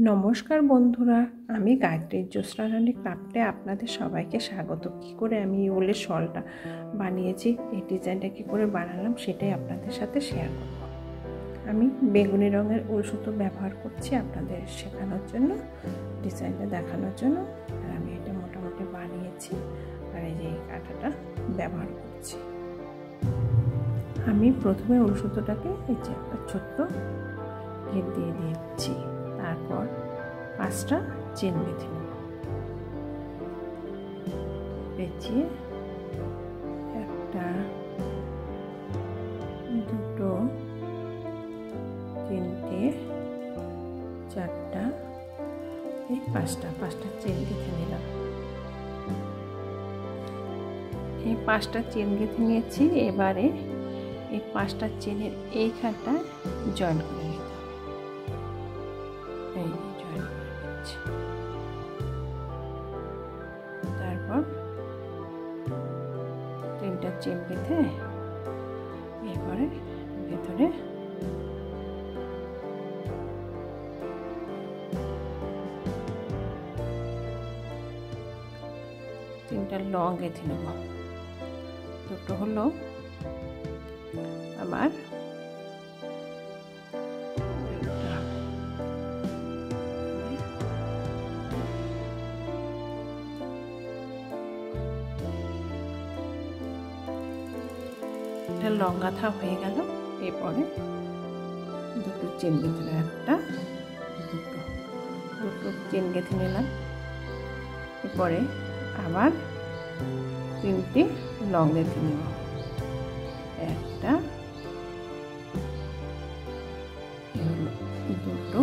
নমস্কার বন্ধুরা, আমি গায়ত্রীর জ্যোৎস্না রানী ক্রাফটে আপনাদের সবাইকে স্বাগত। কী করে আমি এই উলের শলটা বানিয়েছি, এই ডিজাইনটা কী করে বানালাম সেটাই আপনাদের সাথে শেয়ার করব। আমি বেগুনি রঙের উল সুতো ব্যবহার করছি আপনাদের শেখানোর জন্য, ডিজাইনটা দেখানোর জন্য। আর আমি এটা মোটামুটি বানিয়েছি, আর এই যে এই কাঁটাটা ব্যবহার করছি। আমি প্রথমে উল সুতোটাকে এই যে একটা ছোট্ট ঘের দিয়ে দিচ্ছি, তারপর 5টা চেন বেঁধে নেব। পেঁচিয়ে 1টা 2টো 3টে 4টা এই 5টা চেন গেঁথে নিলাম। এই 5টা চেন গেঁথে নিয়েছি। এবারে এই 5টা চেনের এইখানটা জয়েন করে নিতে হবে। এই জয়েন করে নিচ্ছি। তারপর 3টা চেন বেঁধে এরপরে ভেতরে তিনটা লং গেঁথে নেব। দুটো হলো আবার লং গাঁথা হয়ে গেল। এরপরে দুটো চেন গেঁথে নিলাম, 1টা 2টো চেন গেঁথে নিলাম। এরপরে আবার 3টে লং গেঁথে নেব। 1টা 2টো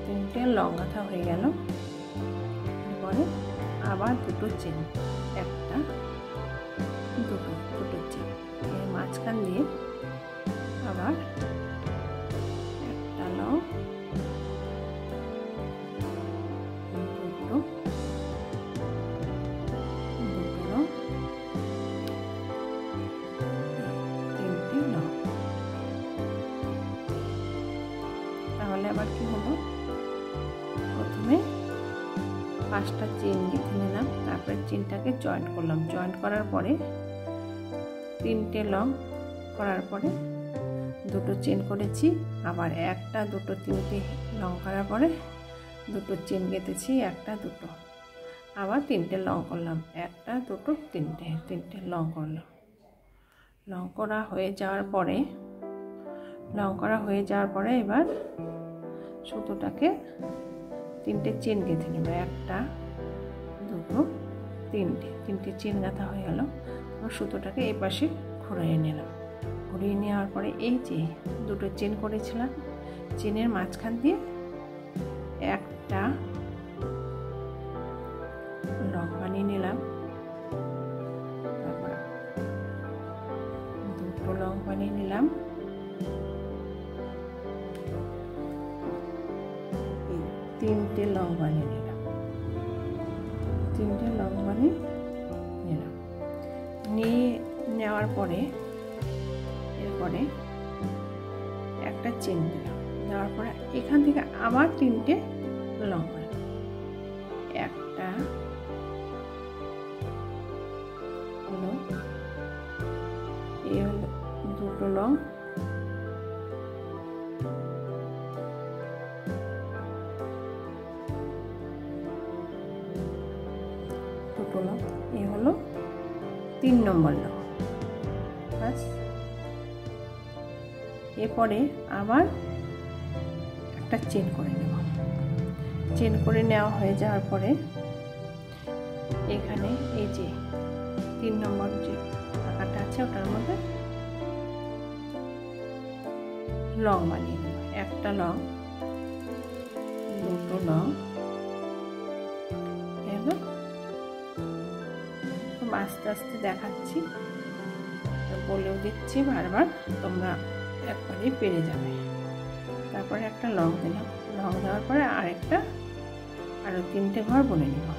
3টে লং গাঁথা হয়ে গেল। এরপরে আবার 2টো চেন, 1টা 2টো চেন, এর মাঝখান দিয়ে আবার 1টা লং 2টো লং 3টে লং। তাহলে আবার কি হলো, প্রথমে 5টা চেন গেঁথে নিলাম, তারপরে চেনটাকে জয়েন্ট করলাম। জয়েন্ট করার পরে 3টে লং করার পরে 2টো চেন করেছি। আবার 1টা 2টো 3টে লং করার পরে 2টো চেন গেঁথেছি, 1টা 2টো, আবার 3টে লং করলাম, 1টা 2টো 3টে লং করলাম। লং করা হয়ে যাওয়ার পরে এবার সুতোটাকে 3টে চেন গেঁথে নেব। 1টা 2টো 3টে চেন গাঁথা হয়ে গেল। আবার সুতোটাকে এই পাশে ঘুরিয়ে নিলাম। ঘুরিয়ে নেওয়ার পরে এই যে 2টো চেন করেছিলাম, চেনের মাঝখান দিয়ে 1টা লং বানিয়ে নিলাম। তারপর 2টো লং বানিয়ে নিলাম। 3টে লং বানিয়ে নিলাম। 3টে লং বানিয়ে নিলাম। নিয়ে নেওয়ার পরে এরপরে একটা চেন দিলাম। দেওয়ার পরে এখান থেকে আবার 3টে লং বানালাম। 1টা হলো, এই হলো 2টো লং, 2টো লং, এই হলো 3 নম্বর লং। বাস। এরপরে আবার একটা চেন করে নেব। চেন করে নেওয়া হয়ে যাওয়ার পরে এখানে এই যে 3 নম্বর যে ফাঁকাটা আছে ওটার মধ্যে লং বানিয়ে নেব। 1টা লং 2টো লং, এলো। আস্তে আস্তে দেখাচ্ছি, বলেও দিচ্ছি বারবার, তোমরা একবারেই পেরে যাবে। তারপরে একটা লং দিলাম। লং দেওয়ার পরে আরেকটা আরও 3টে ঘর বুনে নেব।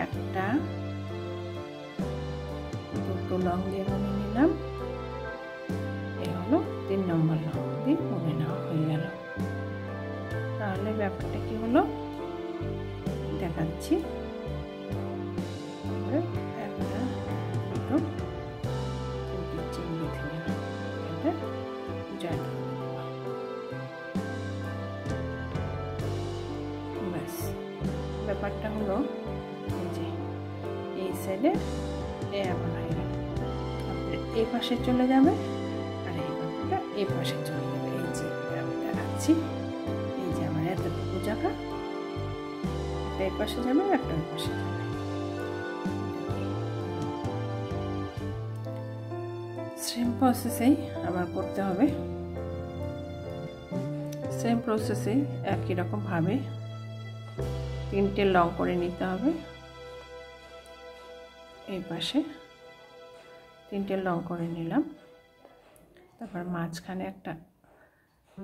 একটা দুটো লং দিয়ে বুনে নিলাম। এই হলো 3 নম্বর লং দিয়ে বুনে নেওয়া হয়ে গেল। তাহলে ব্যাপারটা কি হলো দেখাচ্ছি। একটা দুটো তিনটে চেন গেঁথে নিলাম, এটা জয়েন্ট করে দেবো। ব্যাস ব্যাপারটা হলো এই যে এই সাইডে এমন হয়ে গেল। এই পাশে চলে যাবে আর এই ব্যাপারটা এই পাশে চলে যাবে। এই যে আমি দেখাচ্ছি, এই যে আমার এতটুকু জায়গা, একটা এই পাশে যাবে একটা ওই পাশে যাবে। সেম প্রসেসেই আবার করতে হবে। সেম প্রসেসে একই রকম ভাবে 3টে লং করে নিতে হবে। এই পাশে 3টে লং করে নিলাম, তারপর মাঝখানে একটা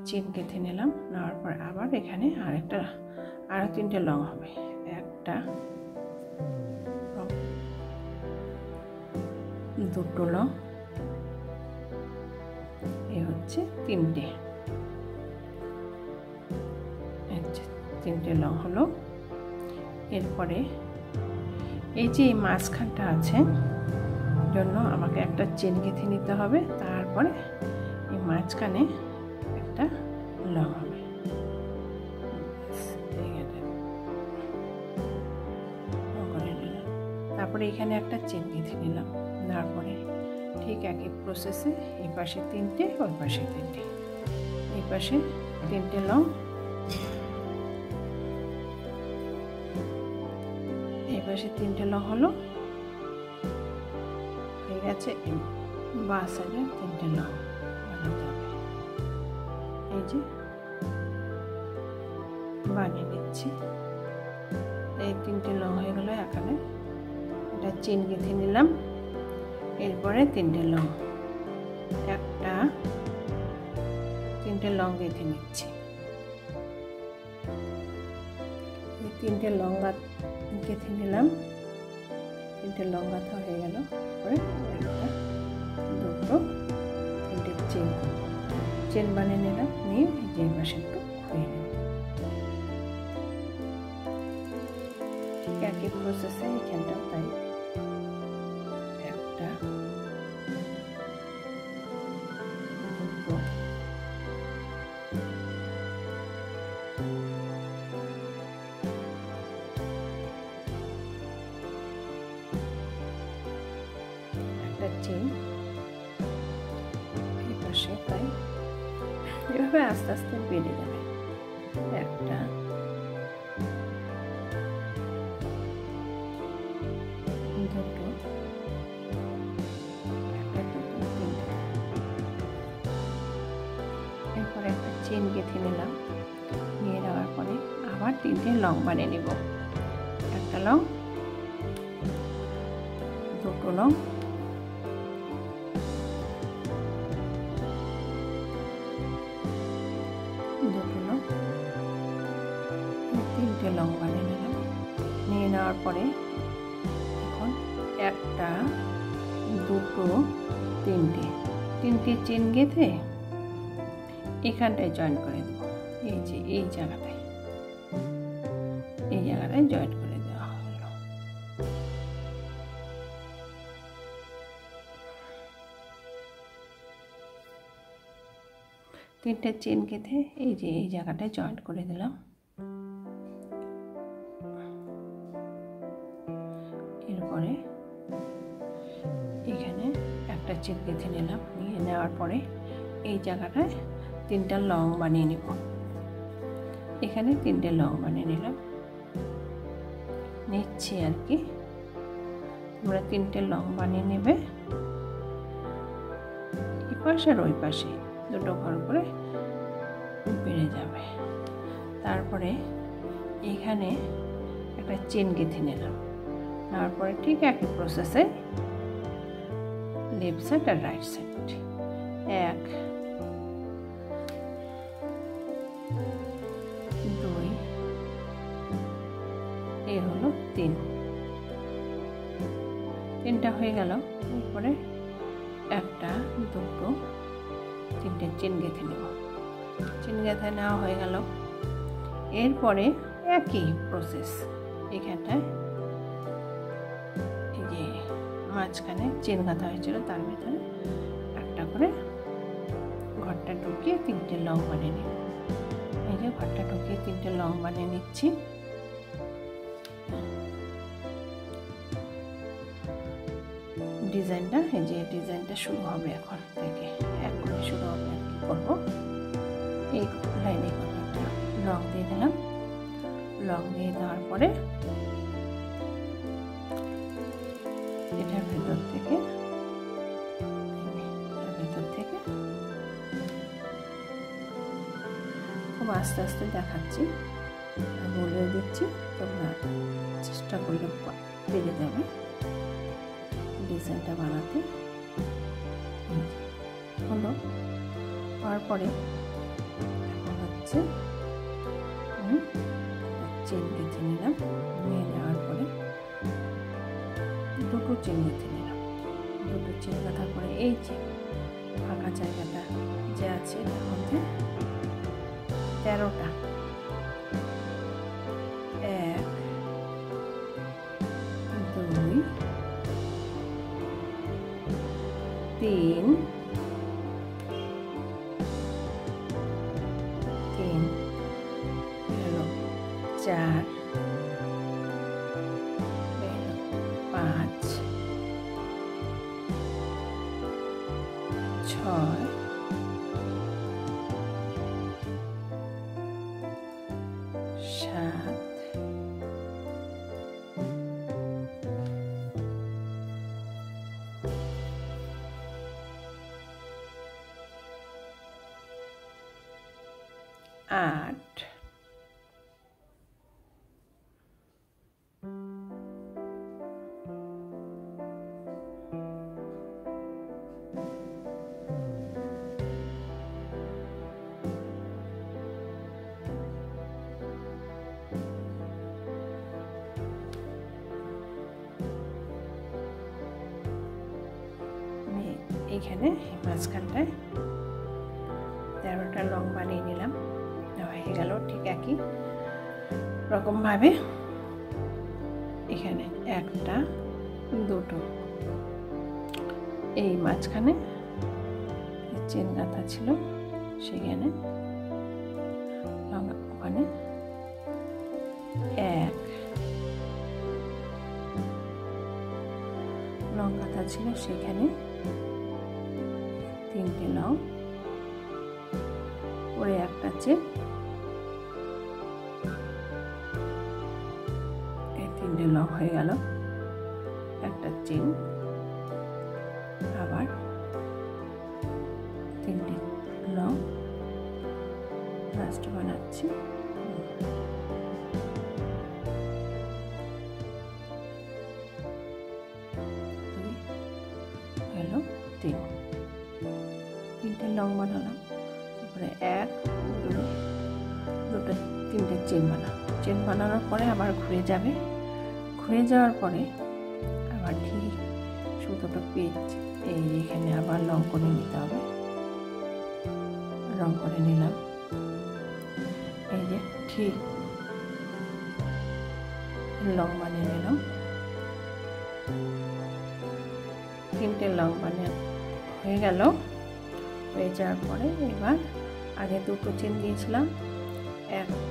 চেন গেঁথে নিলাম। নেওয়ার পর আবার এখানে আরো 3টে লং হবে। একটা দুটো লং, এই হচ্ছে 3টে, 3টে লং হলো। এরপরে এই যে মাঝখানটা আছে জন্য আমাকে একটা চেন গেঁথে নিতে হবে। তারপরে এই মাঝখানে একটা লং হবে। তারপরে এখানে একটা চেন গেঁথে নিলাম। তারপরে ঠিক একই প্রসেসে এই পাশে 3টে ওই পাশে 3টে, এই পাশে 3টে লং, এই পাশে 3টে লং হলো হয়ে গেছে। বাঁ সাইডে 3টে লং বানাতে হবে। এই যে বানিয়ে নিচ্ছি। এই 3টে লং হয়ে গেল। এখানে একটা চেন গেঁথে নিলাম। এরপরে 3টে লং, একটা 3টে লং গেঁথে নিচ্ছি। এই 3টে লং গেঁথে নিলাম। 3টে লং গাঁথা হয়ে গেল। তারপরে একটা দুটো 3টে চেন বানিয়ে নিলাম। নিয়ে যে পাশে একটু ঘুরিয়ে নেব। ঠিক একই প্রসেসে এখানটাও তাই। একটা দুটো একটা চেন, এই পাশে তাই। এভাবে আস্তে আস্তে বেড়ে যাবে। একটা দুটো একটা দুটো তিনটে, এরপরে একটা চেন গেঁথে নিলাম। নিয়ে নেওয়ার পরে আবার 3টে লং বানিয়ে নেব। একটা লং, দুটো লং, দুটো লং, 3টে লং বানিয়ে নিলাম। নিয়ে নেওয়ার পরে এখন একটা দুটো 3টে চেন গেঁথে এখানটায় জয়েন করে দেব। এই যে এই জায়গাটায় জয়েন করে দেওয়া হলো। তিনটে চেন গেঁথে এই যে এই জায়গাটায় জয়েন করে দিলাম। এরপরে এখানে একটা চেন গেঁথে নিলাম। নিয়ে নেওয়ার পরে এই জায়গাটায় 3টা লং বানিয়ে নেব। এখানে 3টে লং বানিয়ে নিচ্ছি আর কি। তোমরা 3টে লং বানিয়ে নেবে। এই পাশে আর ওই পাশে দুটো ঘর করে বেড়ে যাবে। তারপরে এখানে একটা চেন গেঁথে নিলাম। নেওয়ার পরে ঠিক একই প্রসেসে লেফট সাইড আর রাইট সাইড, এক দুই, এই হলো 3। চেনটা হয়ে গেল। এরপরে একটা, দুটো, তিনটে চেন গেঁথে নেব। চেন গেঁথে নেওয়া হয়ে গেল। এরপরে একই প্রসেস, এখানটায় এই যে মাঝখানে চেন গাঁথা হয়েছিল তার ভিতরে একটা করে ঘরটা ঢুকিয়ে তিনটে লং বানিয়ে নিব। এই যে ঘরটা ঢুকিয়ে তিনটে লং বানিয়ে নিচ্ছি। ডিজাইনটা, এই যে ডিজাইনটা শুরু হবে এখন থেকে, এক করে শুরু হবে। আর কি করবো, এই লাইনে একটা লং দিয়ে দিলাম। লং দিয়ে দেওয়ার পরে এটার ভেতর থেকে খুব আস্তে আস্তে দেখাচ্ছি, বলেও দিচ্ছি, তোমরা চেষ্টা করলে পেরে যাবে ডিজাইনটা বানাতে। হলো, তারপরে এখন হচ্ছে চেন গেঁথে নিলাম। নিয়ে নেওয়ার পরে দুটো চেন গেঁথে নিলাম। দুটো চেন গাঁথার পরে এই যে ফাঁকা জায়গাটা যে আছে এটার মধ্যে 13টা, 1, 2, 3, 4, 5, 6, 7, 8, এইখানে মাঝখানটায় 13টা লং বানিয়ে নিলাম। হয়ে গেল। ঠিক একই রকমভাবে এখানে একটা, দুটো, এই মাঝখানে চেন গাঁথা ছিল সেখানে ওখানে 1 লং গাঁথা ছিল সেখানে 3টে লং, পরে একটা চেন, এই 3টে লং হয়ে গেল। একটা চেন, আবার 3টে লং, লাস্ট বানাচ্ছি। হলো 3টে লং বানালাম। তারপরে 1, 2, 3টে চেন বানাবো। চেন বানানোর পরে আবার ঘুরে যাবে। ঘুরে যাওয়ার পরে আবার ঠিক সুতোটা পেঁচ এই এখানে আবার লং করে নিতে হবে। রং করে নিলাম। এই যে ঠিক লং বানিয়ে নিলাম। 3টে লং বানিয়ে হয়ে গেল। হয়ে যাওয়ার পরে এবার আগে দুটো চেন দিয়েছিলাম,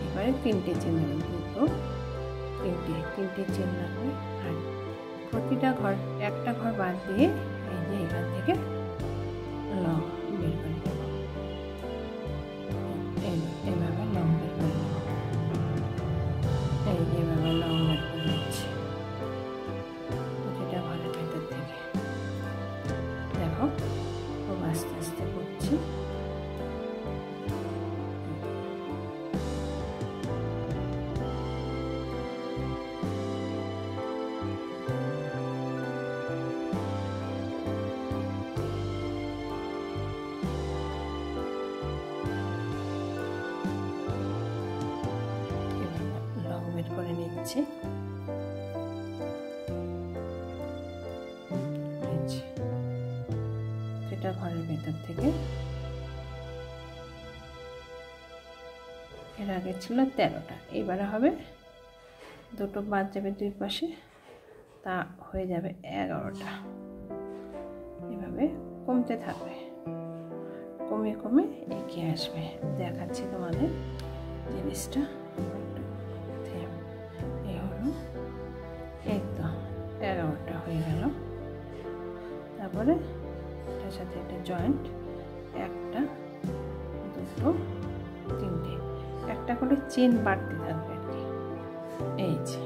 এবারে 3টে চেন দিলাম। দুটো, 3টে চেন লাগবে। আর প্রতিটা ঘর, একটা ঘর বাদ দিয়ে এই যে এখান থেকে লং বের করে দেবো। এইভাবে লং বের করে দেবো। এই যে এভাবে লং বের করে দিচ্ছি প্রতিটা ঘরের ভেতর থেকে। দেখো খুব আস্তে আস্তে করছি। এটা ঘরের ভেতর থেকে। এর আগে ছিল 13টা, এবারে হবে দুটো বাদ যাবে দুই পাশে, তা হয়ে যাবে 11টা। এভাবে কমতে থাকবে, কমে কমে এগিয়ে আসবে। দেখাচ্ছি তোমাদের জিনিসটা। এই হলো, এই তো 11টা হয়ে গেল। তারপরে এটার সাথে একটা জয়েন্ট, একটা দুটো তিনটে, একটা করে চেন বাড়তে থাকবে আর কি। এই যে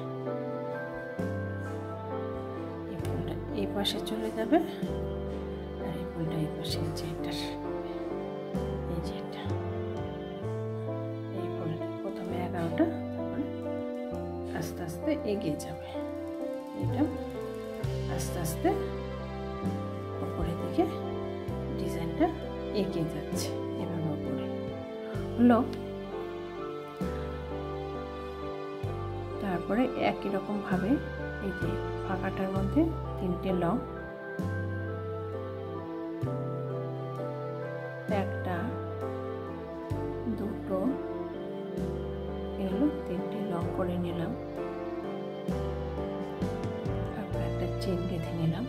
এই ফুলটা এই পাশে চলে যাবে, আর এই ফুলটা এই পাশে, যে এটার এই যে এটা, এই ফুলটা প্রথমে 11টা, তারপরে আস্তে আস্তে এগিয়ে যাবে। এটা আস্তে আস্তে উপরের দিকে ডিজাইনটা এগিয়ে যাচ্ছে, এভাবে উপরে হলো। তারপরে একই রকম ভাবে এই যে ফাঁকাটার মধ্যে 3টে লং, একটা দুটো এগুলো 3টে লং করে নিলাম। তারপর একটা চেন গেঁথে নিলাম।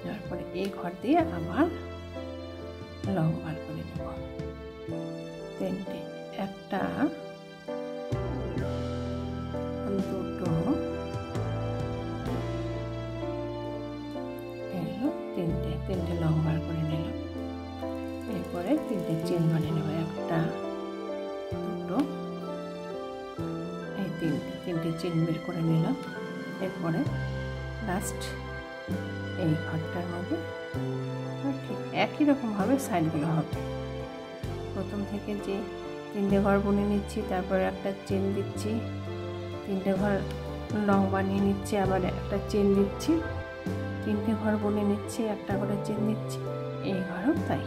তারপরে এই ঘর দিয়ে আবার লং বার করে নেব 3টে, একটা দুটো এলো 3টে লং বার করে নিলাম। এরপরে 3টে চেন বানিয়ে নেব, একটা দুটো, এই 3টে চেন বের করে নিলাম। এরপরে লাস্ট এই ঘরটার মধ্যে ঠিক একই রকমভাবে সাইডগুলো হবে। প্রথম থেকে যে 3টে ঘর বুনে নিচ্ছি, তারপরে একটা চেন দিচ্ছি, 3টে ঘর লং বানিয়ে নিচ্ছি, আবার একটা চেন দিচ্ছি, 3টে ঘর বুনে নিচ্ছি, একটা করে চেন দিচ্ছি। এই ঘরও তাই।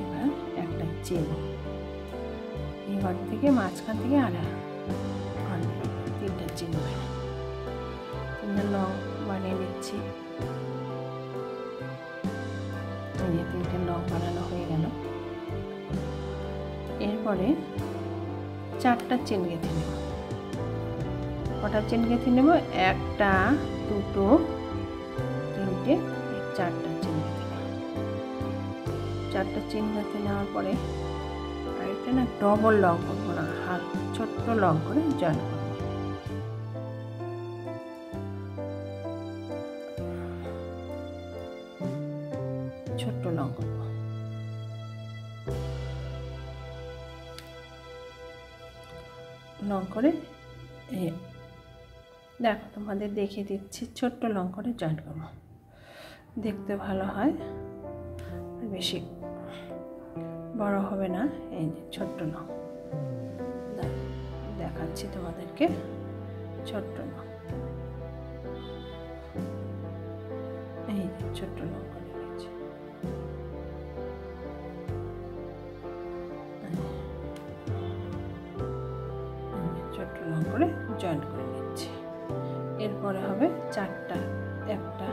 এবার একটা চেন এই ঘর থেকে মাঝখান থেকে আর ঘর 3টে চেন বানিয়ে 3টে লং বানিয়ে নিচ্ছি। এই যে 3টে লং বানানো হয়ে গেল। এরপরে 4টা চেন গেঁথে নেব। কটা চেন গেঁথে নেব? একটা দুটো তিনটে, 4টা চেন গেঁথে নেব। 4টা চেন গেঁথে নেওয়ার পরে আরেকটা না ডবল লং করবো না, হাত ছোট্ট লং করে জয়েন করবো। ছোট্ট লং করব। লং করে দেখো তোমাদের দেখিয়ে দিচ্ছি, ছোট্ট লং করে জয়েন করবো, দেখতে ভালো হয়, বেশি বড় হবে না। এই যে ছোট্ট লং দেখাচ্ছি তোমাদেরকে, ছোট্ট লং, এই যে ছোট্ট লং করে নিয়েছি। ছোট্ট লং করে জয়েন করে নিচ্ছি। এরপরে হবে 4টা, একটা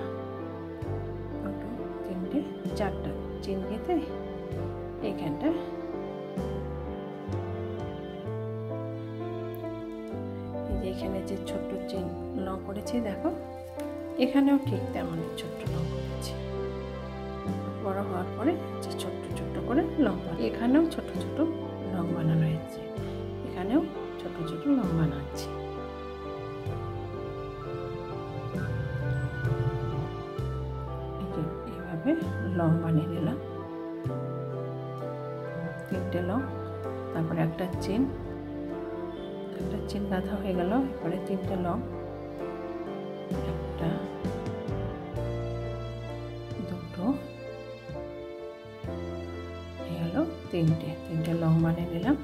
দুটো তিনটে 4টা চেন গেঁথে এইখানটা এই যে এখানে যে ছোট্ট চেন লং করেছি দেখো, এখানেও ঠিক তেমনই ছোট্ট লং করেছি। বড় হওয়ার পরে যে ছোট্ট ছোট্ট করে লং, এখানেও ছোট ছোট লং বানানো হয়েছে, এখানেও ছোট ছোট লং বানাচ্ছি। এইভাবে লং বানিয়ে নিলাম, 3টে লং, তারপরে একটা চেন গাঁথা হয়ে গেল। এরপরে 3টে লং, একটা দুটো, এই হলো 3টে লং বানিয়ে নিলাম।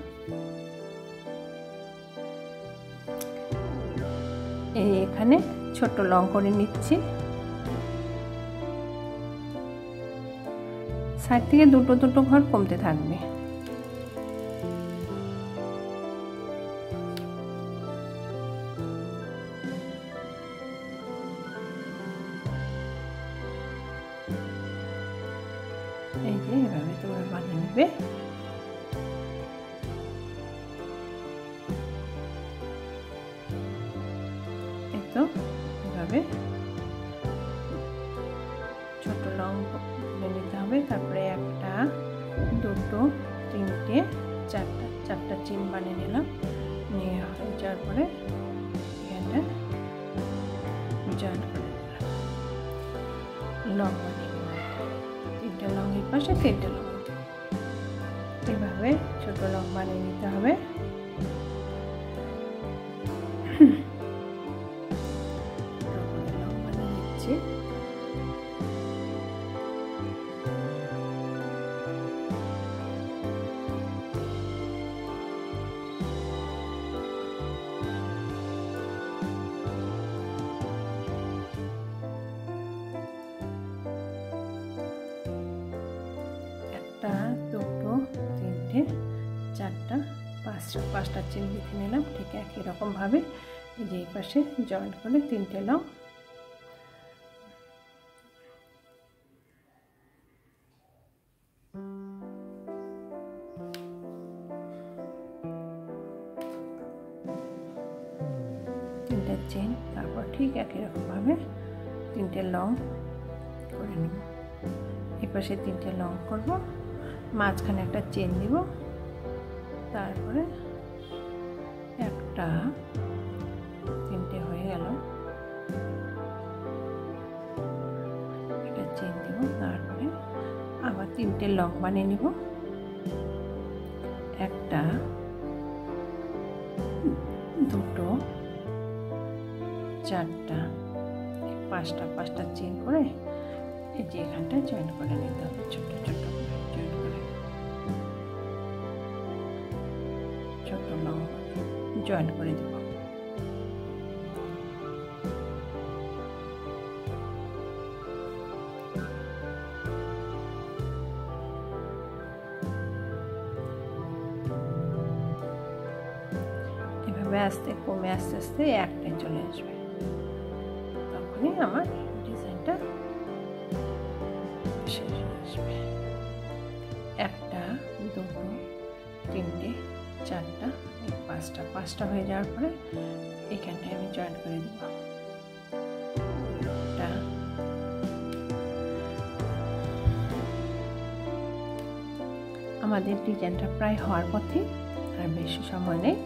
এখানে ছোট লং করে নিচ্ছি, সাইড থেকে দুটো দুটো ঘর কমতে থাকবে। যে এভাবে তোমরা বানিয়ে নেবে। এই তো এভাবে ছোট লং করে নিতে হবে। তারপরে একটা, দুটো, তিনটে, চারটা চেন বানিয়ে নিলাম। নিয়ে হয়ে যাওয়ার পরে এখানটা জয়েন করে দিলাম, লং বানিয়ে নিলাম। তিনটে লং এই পাশে, তিনটে লং, এভাবে ছোট লং বানিয়ে নিতে হবে। লং বানিয়ে নিচ্ছি। একটা, দুটো, তিনটে, চারটা, পাঁচটা চেন লিখে নিলাম। ঠিক একই রকমভাবে এই যে এই পাশে জয়েন্ট করে তিনটে লং, তিনটে চেন, তারপর ঠিক একই রকমভাবে তিনটে লং করে নেব। এই পাশে তিনটে লং করব, মাঝখানে একটা চেন দিব, তারপরে একটা, তিনটে হয়ে গেল, একটা চেন দিব, তারপরে আবার তিনটে লং বানিয়ে নিব। একটা, দুটো, চারটা, পাঁচটা চেন করে এই যে এখানটা জয়েন করে নিতে হবে, ছোট ছোট জয়েন করে, ছোট লং জয়েন করে দেব। এভাবে আস্তে কমে আস্তে আস্তে একটাই চলে আসবে, তখনই আমার ডিজাইনটা শেষ হয়ে আসবে। একটা, দুটো, তিনটে, চারটা, পাঁচটা হয়ে যাওয়ার পরে এখানটায় আমি জয়েন করে দিব। একটা, আমাদের ডিজাইনটা প্রায় হওয়ার পথে, আর বেশি সময় নেই।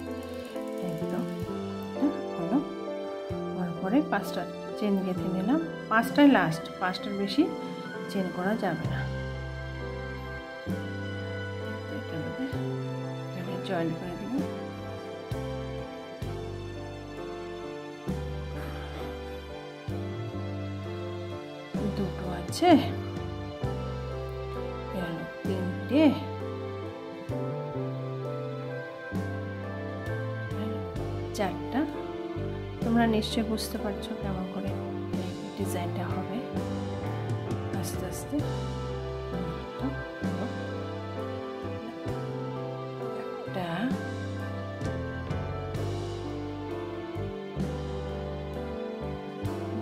একদম হলো, হওয়ার পরে পাঁচটা চেন গেঁথে নিলাম। পাঁচটাই লাস্ট, পাঁচটার বেশি চেন করা যাবে না। জয়েন করে দেব। দুটো আছে, তিনটে, চারটা। তোমরা নিশ্চয়ই বুঝতে পারছো কেমন করে ডিজাইনটা হবে। আস্তে আস্তে একটা,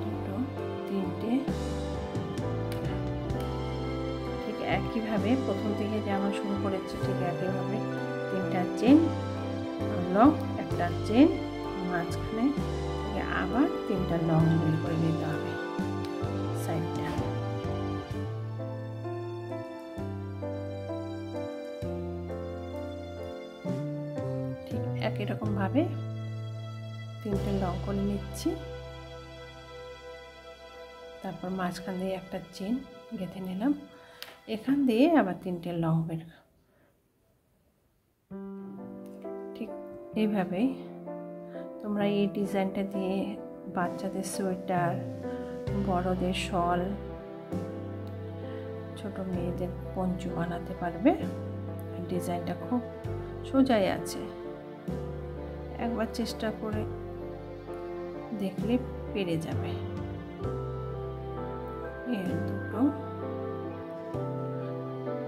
দুটো, তিনটে, ঠিক একইভাবে প্রথম থেকে যেমন শুরু করেছি ঠিক একইভাবে তিনটা চেন লং, একটা চেন, মাঝখানে আবার তিনটা লং বের করে নিতে হবে সাইডটা। ঠিক একই রকম ভাবে তিনটে লং করে নিচ্ছি। তারপর মাঝখান দিয়ে একটা চেন গেঁথে নিলাম, এখান দিয়ে আবার তিনটে লং বের। ঠিক এইভাবেই তোমরা এই ডিজাইনটা দিয়ে বাচ্চাদের সোয়েটার, বড়দের শল, ছোট মেয়েদের পঞ্চু বানাতে পারবে। ডিজাইনটা খুব সোজাই আছে, একবার চেষ্টা করে দেখলে পেরে যাবে। এর দুটো,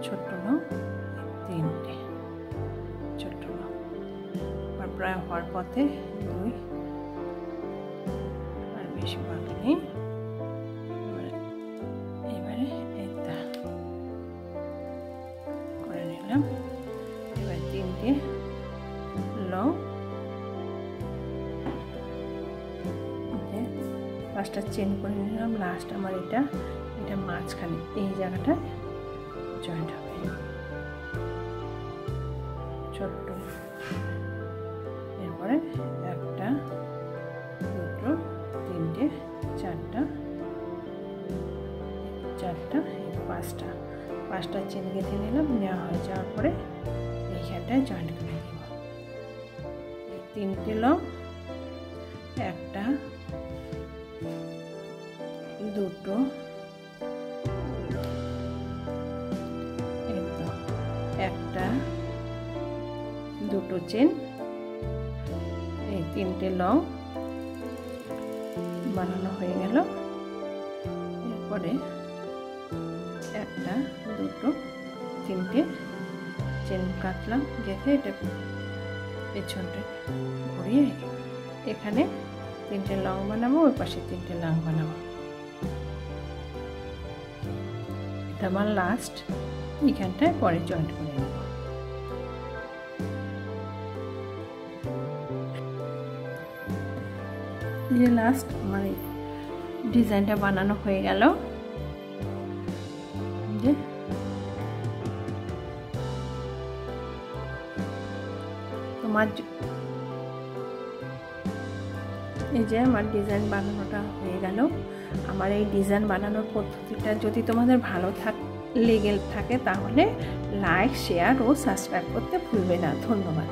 ছোট লং, তিনটে ছোট লং, প্রায় হওয়ার পথে, দুই, আর বেশি বাকি নেই। এবারে পাঁচটা চেন করে নিলাম। লাস্ট আমার এটা মাঝখানে এই জায়গাটা জয়েন্ট হবে ছোট্ট। এরপরে একটা, দুটো, তিনটে, চারটা, পাঁচটা চেন গেঁথে নিলাম। নেওয়া হয়ে যাওয়ার পরে এইখানটায় জয়েন্ট করে দেব। তিনটে লং, একটা, দুটো, একটা, দুটো চেন, এই তিনটে লং বানানো হয়ে গেল। এরপরে একটা, দুটো, তিনটে চেন কাটলাম, গেঁথে এটা পেছনটা ঘুরিয়ে এখানে তিনটে লং বানাবো, ওই পাশে তিনটে লং বানাবো। এটা আমার লাস্ট, এইখানটায় পরে জয়েন্ট করে নেব। যে লাস্ট আমার ডিজাইনটা বানানো হয়ে গেল। যে তোমার এই যে আমার ডিজাইন বানানোটা হয়ে গেল। আমার এই ডিজাইন বানানোর পদ্ধতিটা যদি তোমাদের ভালো লেগে থাকে তাহলে লাইক, শেয়ার ও সাবস্ক্রাইব করতে ভুলবে না। ধন্যবাদ।